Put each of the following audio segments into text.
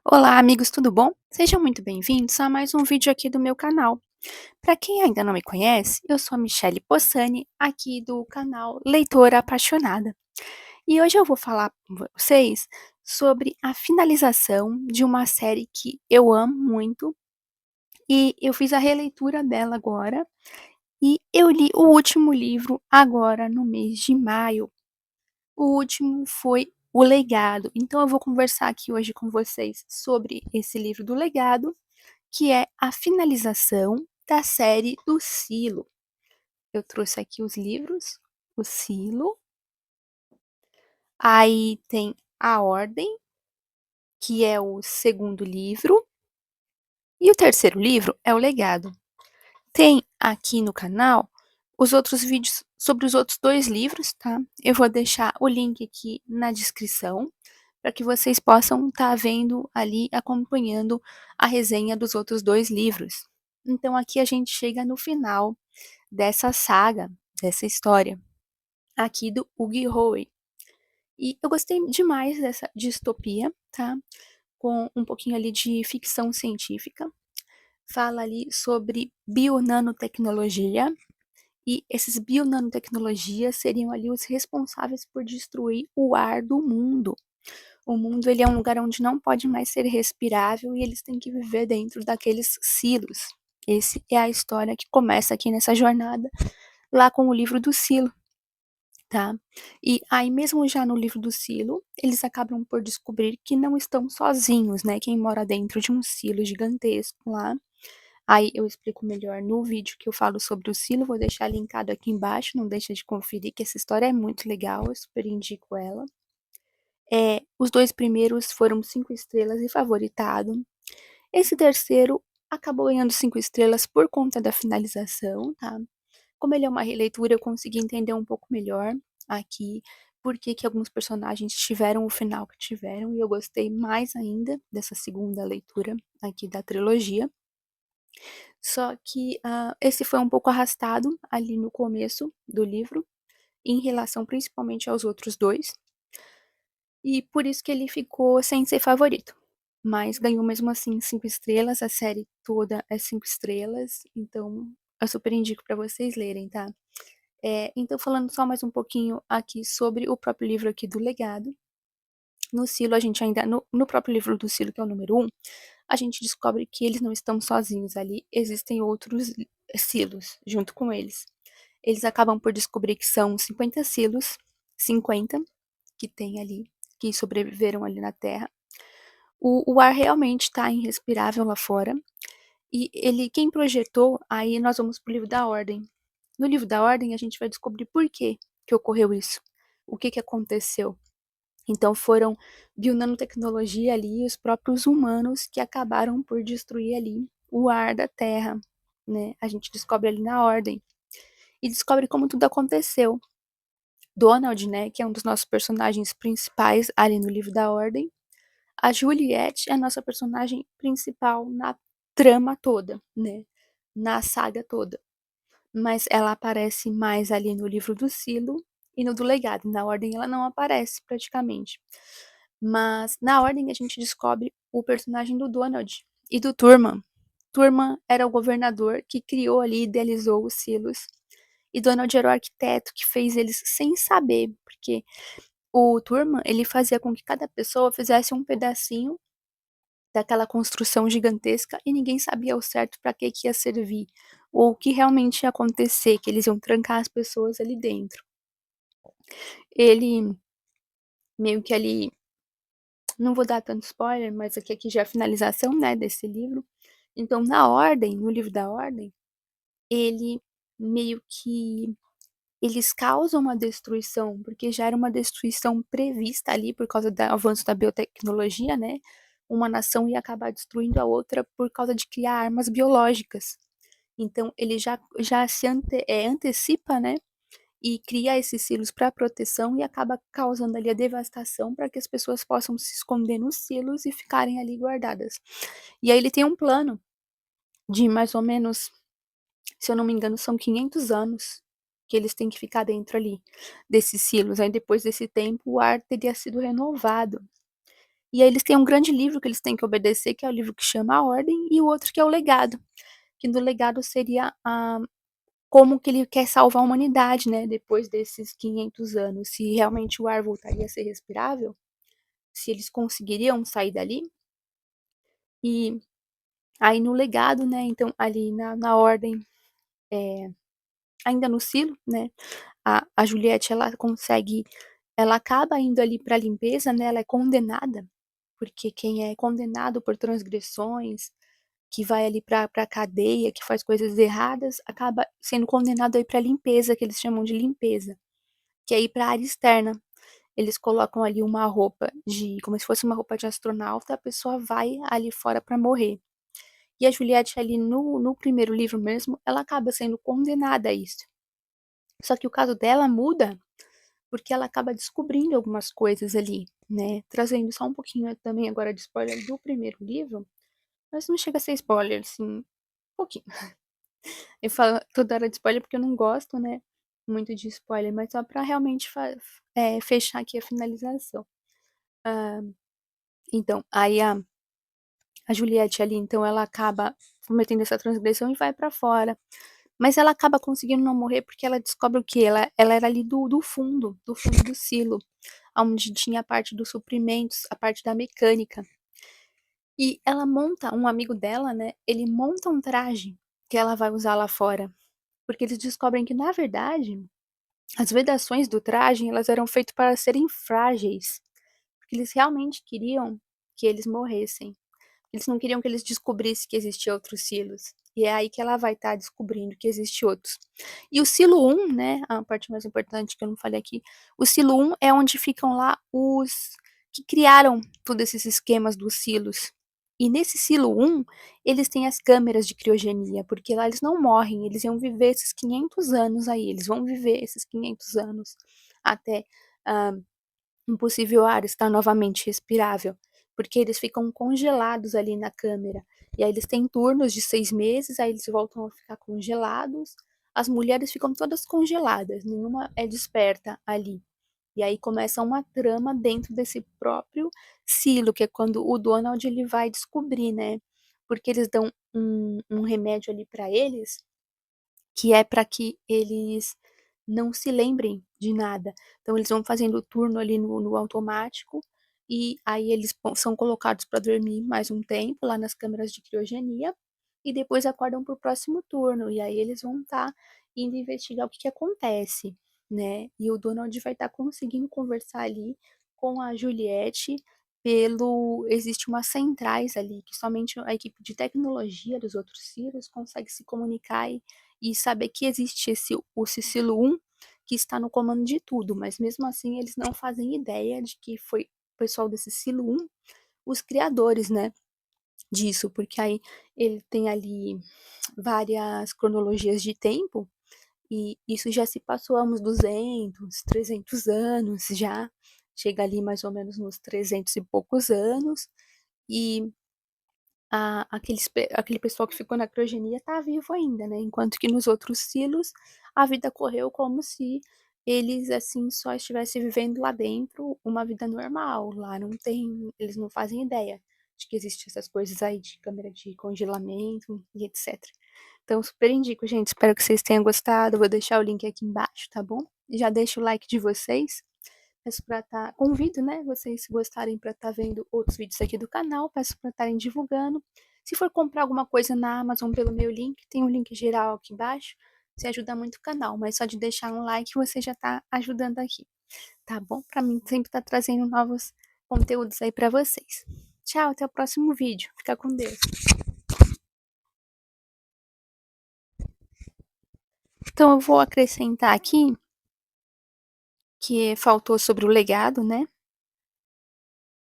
Olá, amigos, tudo bom? Sejam muito bem-vindos a mais um vídeo aqui do meu canal. Para quem ainda não me conhece, eu sou a Michele Possani, aqui do canal Leitora Apaixonada. E hoje eu vou falar com vocês sobre a finalização de uma série que eu amo muito e eu fiz a releitura dela agora e eu li o último livro agora no mês de maio. O último foi O Legado. Então eu vou conversar aqui hoje com vocês sobre esse livro do Legado, que é a finalização da série do Silo. Eu trouxe aqui os livros, o Silo, aí tem a Ordem, que é o segundo livro, e o terceiro livro é o Legado. Tem aqui no canal os outros vídeos sobre os outros dois livros, tá? Eu vou deixar o link aqui na descrição para que vocês possam estar vendo ali, acompanhando a resenha dos outros dois livros. Então aqui a gente chega no final dessa saga, dessa história, aqui do Ugi Hoey. E eu gostei demais dessa distopia, tá? Com um pouquinho ali de ficção científica. Fala ali sobre bionanotecnologia, e esses bionanotecnologias seriam ali os responsáveis por destruir o ar do mundo. O mundo ele é um lugar onde não pode mais ser respirável e eles têm que viver dentro daqueles silos. Esse é a história que começa aqui nessa jornada, lá com o livro do Silo, tá? E aí mesmo já no livro do Silo, eles acabam por descobrir que não estão sozinhos, né? Quem mora dentro de um silo gigantesco lá. Aí eu explico melhor no vídeo que eu falo sobre o Silo, vou deixar linkado aqui embaixo, não deixa de conferir que essa história é muito legal, eu super indico ela. Os dois primeiros foram 5 estrelas e favoritado. Esse terceiro acabou ganhando 5 estrelas por conta da finalização, tá? Como ele é uma releitura, eu consegui entender um pouco melhor aqui por que que alguns personagens tiveram o final que tiveram, e eu gostei mais ainda dessa segunda leitura aqui da trilogia. Só que esse foi um pouco arrastado ali no começo do livro, em relação principalmente aos outros dois, e por isso que ele ficou sem ser favorito. Mas ganhou mesmo assim 5 estrelas, a série toda é 5 estrelas, então eu super indico para vocês lerem, tá? Então falando só mais um pouquinho aqui sobre o próprio livro aqui do Legado. No Silo, a gente ainda, no próprio livro do Silo, que é o número 1, a gente descobre que eles não estão sozinhos ali, existem outros silos junto com eles. Eles acabam por descobrir que são 50 silos, 50 que tem ali, que sobreviveram ali na Terra. O ar realmente está irrespirável lá fora. E ele, quem projetou, aí nós vamos pro livro da Ordem. No livro da Ordem, a gente vai descobrir por que ocorreu isso. O que aconteceu. Então foram bionanotecnologia ali, os próprios humanos que acabaram por destruir ali o ar da Terra, né? A gente descobre ali na Ordem. E descobre como tudo aconteceu. Donald, né, que é um dos nossos personagens principais ali no livro da Ordem. A Juliette é a nossa personagem principal na trama toda, né? Na saga toda. Mas ela aparece mais ali no livro do Silo e no do Legado. Na Ordem ela não aparece praticamente. Mas na Ordem a gente descobre o personagem do Donald e do Turman. Turman era o governador que criou ali, idealizou os silos. E Donald era o arquiteto que fez eles sem saber, porque o Turman, ele fazia com que cada pessoa fizesse um pedacinho daquela construção gigantesca e ninguém sabia ao certo para que ia servir, ou o que realmente ia acontecer, que eles iam trancar as pessoas ali dentro. Ele meio que ali, não vou dar tanto spoiler, mas aqui já é a finalização, né, desse livro. Então, na Ordem, no livro da Ordem, ele meio que eles causam uma destruição, porque já era uma destruição prevista ali por causa do avanço da biotecnologia, né? Uma nação ia acabar destruindo a outra por causa de criar armas biológicas. Então, ele já se antecipa, né? E cria esses silos para proteção e acaba causando ali a devastação para que as pessoas possam se esconder nos silos e ficarem ali guardadas. E aí ele tem um plano de mais ou menos, se eu não me engano, são 500 anos que eles têm que ficar dentro ali desses silos. Aí depois desse tempo o ar teria sido renovado. E aí eles têm um grande livro que eles têm que obedecer, que é o livro que chama A Ordem, e o outro que é o Legado, que do legado seria como que ele quer salvar a humanidade, né, depois desses 500 anos, se realmente o ar voltaria a ser respirável, se eles conseguiriam sair dali. E aí no legado, né, então ali na ordem, ainda no silo, né, a Juliette ela acaba indo ali pra limpeza, né, ela é condenada, porque quem é condenado por transgressões, que vai ali pra cadeia, que faz coisas erradas, acaba sendo condenado a ir pra limpeza, que eles chamam de limpeza, que é ir pra área externa. Eles colocam ali uma roupa como se fosse uma roupa de astronauta, a pessoa vai ali fora pra morrer. E a Juliette ali no primeiro livro mesmo, ela acaba sendo condenada a isso. Só que o caso dela muda, porque ela acaba descobrindo algumas coisas ali, né, trazendo só um pouquinho também agora de spoiler do primeiro livro, mas não chega a ser spoiler, assim, um pouquinho. Eu falo toda hora de spoiler porque eu não gosto, né, muito de spoiler, mas só pra realmente fechar aqui a finalização. Então, aí a Juliette ali, então ela acaba cometendo essa transgressão e vai pra fora. Mas ela acaba conseguindo não morrer porque ela descobre o quê? Ela era ali do fundo do silo, onde tinha a parte dos suprimentos, a parte da mecânica. E ela monta, um amigo dela, né? Ele monta um traje que ela vai usar lá fora. Porque eles descobrem que, na verdade, as vedações do traje, elas eram feitas para serem frágeis. Porque eles realmente queriam que eles morressem. Eles não queriam que eles descobrissem que existiam outros silos. E é aí que ela vai estar descobrindo que existem outros. E o silo 1, né, a parte mais importante que eu não falei aqui, o silo 1 é onde ficam lá os que criaram todos esses esquemas dos silos. E nesse silo 1, eles têm as câmeras de criogenia, porque lá eles não morrem, eles iam viver esses 500 anos aí, eles vão viver esses 500 anos até um possível ar estar novamente respirável, porque eles ficam congelados ali na câmera. E aí eles têm turnos de 6 meses, aí eles voltam a ficar congelados. As mulheres ficam todas congeladas, nenhuma é desperta ali. E aí começa uma trama dentro desse próprio silo, que é quando o Donald ele vai descobrir, né? Porque eles dão um remédio ali para eles, que é para que eles não se lembrem de nada. Então eles vão fazendo o turno ali no automático e aí eles são colocados para dormir mais um tempo lá nas câmeras de criogenia e depois acordam para o próximo turno e aí eles vão estar indo investigar o que acontece, né? E o Donald vai estar conseguindo conversar ali com a Juliette existe umas centrais ali que somente a equipe de tecnologia dos outros Siros consegue se comunicar e saber que existe o Sicilo 1 que está no comando de tudo, mas mesmo assim eles não fazem ideia de que foi o pessoal desse Silo 1 os criadores, né, disso, porque aí ele tem ali várias cronologias de tempo e isso já se passou há uns 200, 300 anos já, chega ali mais ou menos nos 300 e poucos anos, e aquele pessoal que ficou na criogenia tá vivo ainda, né? Enquanto que nos outros silos a vida correu como se eles assim só estivessem vivendo lá dentro uma vida normal. Lá não tem, eles não fazem ideia de que existem essas coisas aí de câmera de congelamento e etc. Então, super indico, gente. Espero que vocês tenham gostado. Vou deixar o link aqui embaixo, tá bom? Já deixa o like de vocês. Peço para convido, né, vocês se gostarem para estar vendo outros vídeos aqui do canal, peço para estarem divulgando. Se for comprar alguma coisa na Amazon pelo meu link, tem um link geral aqui embaixo, você ajuda muito o canal, mas só de deixar um like você já está ajudando aqui, tá bom? Para mim sempre tá trazendo novos conteúdos aí para vocês. Tchau, até o próximo vídeo. Fica com Deus. Então eu vou acrescentar aqui que faltou sobre o legado, né?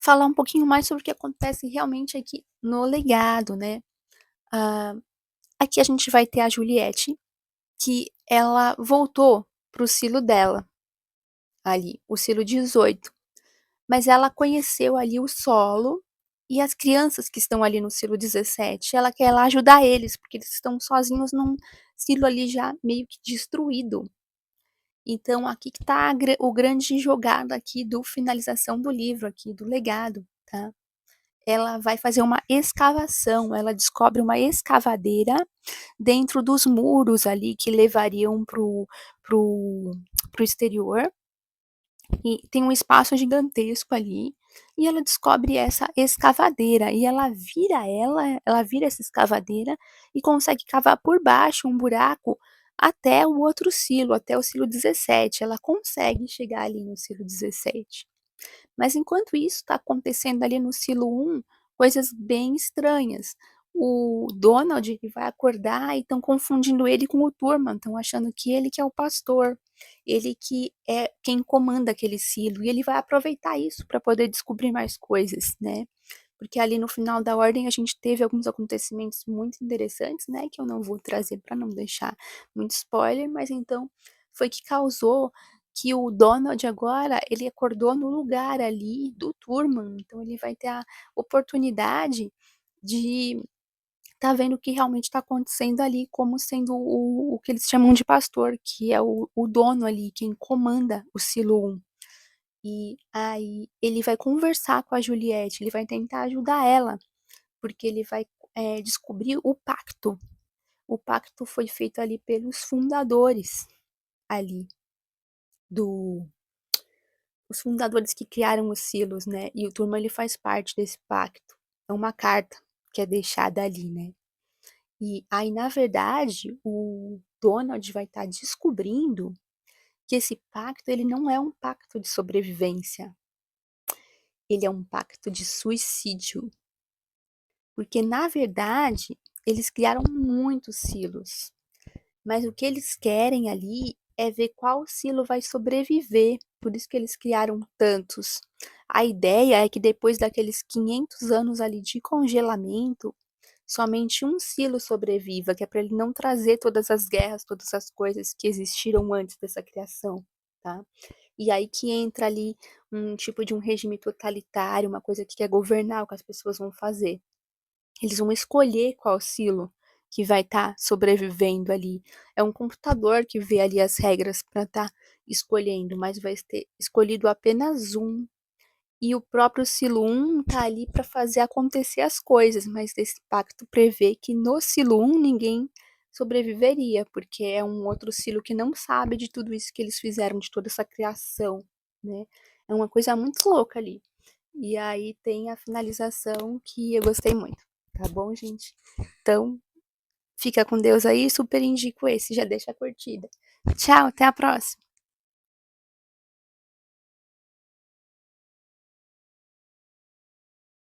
Falar um pouquinho mais sobre o que acontece realmente aqui no legado, né? Ah, aqui a gente vai ter a Juliette, que ela voltou pro silo dela, ali, o silo 18. Mas ela conheceu ali o solo e as crianças que estão ali no silo 17. Ela quer lá ajudar eles, porque eles estão sozinhos num silo ali já meio que destruído. Então, aqui que tá o grande jogado aqui do finalização do livro, aqui do legado. tá? Ela vai fazer uma escavação, ela descobre uma escavadeira dentro dos muros ali que levariam pro exterior, e tem um espaço gigantesco ali, e ela descobre essa escavadeira, e ela vira essa escavadeira e consegue cavar por baixo um buraco até o outro silo, até o silo 17, ela consegue chegar ali no silo 17. Mas enquanto isso está acontecendo ali no silo 1, coisas bem estranhas. O Donald ele vai acordar e estão confundindo ele com o Turman, estão achando que ele que é o pastor, ele que é quem comanda aquele silo, e ele vai aproveitar isso para poder descobrir mais coisas, né? Porque ali no final da ordem a gente teve alguns acontecimentos muito interessantes, né, que eu não vou trazer para não deixar muito spoiler, mas então foi que causou que o Donald agora, ele acordou no lugar ali do Turman, então ele vai ter a oportunidade de tá vendo o que realmente está acontecendo ali, como sendo o que eles chamam de pastor, que é o dono ali, quem comanda o silo 1. E aí ele vai conversar com a Juliette, ele vai tentar ajudar ela, porque ele vai descobrir o pacto. O pacto foi feito ali pelos fundadores ali do os fundadores que criaram os silos, né? E o Turma ele faz parte desse pacto. É uma carta que é deixada ali, né? E aí, na verdade, o Donald vai estar descobrindo que esse pacto ele não é um pacto de sobrevivência, ele é um pacto de suicídio. Porque, na verdade, eles criaram muitos silos, mas o que eles querem ali é ver qual silo vai sobreviver, por isso que eles criaram tantos. A ideia é que depois daqueles 500 anos ali de congelamento, somente um silo sobreviva, que é para ele não trazer todas as guerras, todas as coisas que existiram antes dessa criação, tá? E aí que entra ali um tipo de um regime totalitário, uma coisa que quer governar o que as pessoas vão fazer. Eles vão escolher qual silo que vai estar sobrevivendo ali. É um computador que vê ali as regras para estar escolhendo, mas vai ter escolhido apenas um. E o próprio silo 1 tá ali para fazer acontecer as coisas, mas esse pacto prevê que no silo 1 ninguém sobreviveria, porque é um outro silo que não sabe de tudo isso que eles fizeram, de toda essa criação, né? É uma coisa muito louca ali. E aí tem a finalização que eu gostei muito, tá bom, gente? Então, fica com Deus aí, super indico esse, já deixa a curtida. Tchau, até a próxima!